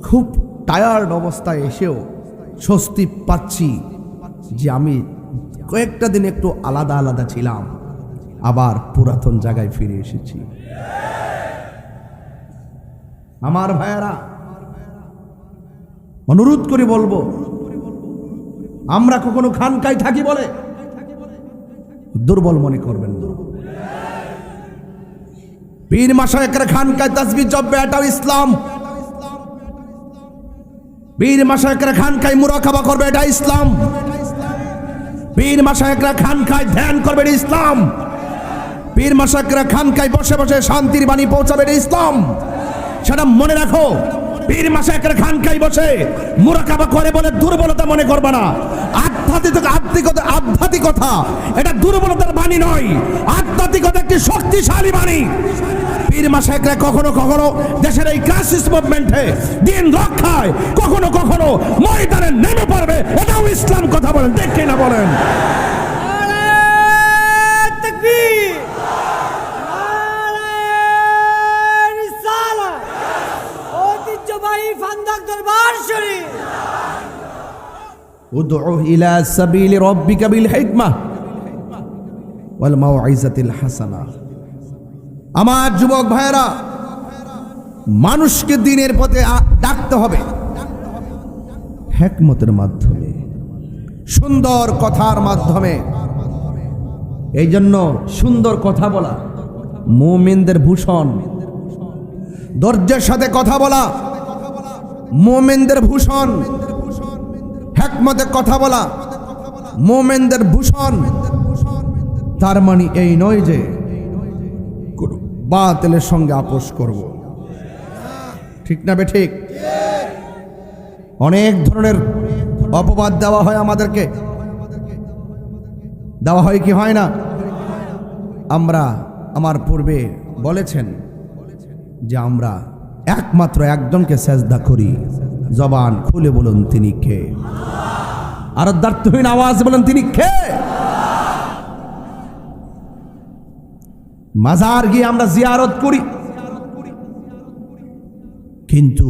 খুব টায়ার্ড অবস্থায় এসেও স্বস্তি পাচ্ছি যে আমি কয়েকটা দিন একটু আলাদা আলাদা ছিলাম, আবার পুরাতন জায়গায় ফিরে এসেছি। আমার ভাইয়েরা, অনুরোধ করে বলবো, আমরা কখনো খানকায় থাকি বলে দুর্বল মনে করবেন না। পীর মাশায়েখরা খানকায় তাসবিহ জপবে, এটাও ইসলাম। পীর মাশায়েখরা খানকায় মুরাকাবা করবে, এটা ইসলাম। পীর মাশায়েখরা খানকায় ধ্যান করবে, এটা ইসলাম। পীর মাশায়েখরা খানকায় বসে বসে শান্তির বাণী পৌঁছাবে, এটা ইসলাম। সেটা মনে রাখো। পীর মাশায়েখরা খানকায় বসে মুরাকাবা করে বলে দুর্বলতা মনে করবে না। আধ্যাত্মিকতা এটা দুর্বলতার বাণী নয়, আধ্যাত্মিকতা একটি শক্তিশালী বাণী। পীর মাশায়েখরা কখনো কখনো দেশের এই ক্রাইসিস মুভমেন্টে দিন রক্ষায় কখনো কখনো ময়দানে নেমে পড়বে, এটাও ইসলাম। কথা বলেন, ঠিক কিনা বলেন? উদউ ইলা সাবিলি রাব্বিকা বিল হিকমাহ ওয়াল মাউইজাতিল হাসানাহ। আমার যুবক ভাইয়েরা, মানুষকে দ্বীনের পথে ডাকতে হবে হিকমতের মাধ্যমে, সুন্দর কথার মাধ্যমে। এই জন্য সুন্দর কথা বলা মুমিনদের ভূষণ, ধৈর্যের সাথে কথা বলা মুমিনদের ভূষণ, হিকমতে কথা বলা মুমিনদের ভূষণ। তার মানে এই নয় যে বাতিলের সঙ্গে আপোষ করব, ঠিক না বে ঠিক? অনেক ধরনের অপবাদ দেওয়া হয় আমাদেরকে, দেওয়া হয় কি হয় না? আমরা আমার পূর্বে বলেছেন যে আমরা একমাত্র একজনকে সেজদা করি। জবান খুলে বলুন তিনি কে? আর দ্বার্থহীন আওয়াজ বলুন তিনি কে? মাজার গিয়ে আমরা জিয়ারত করি, কিন্তু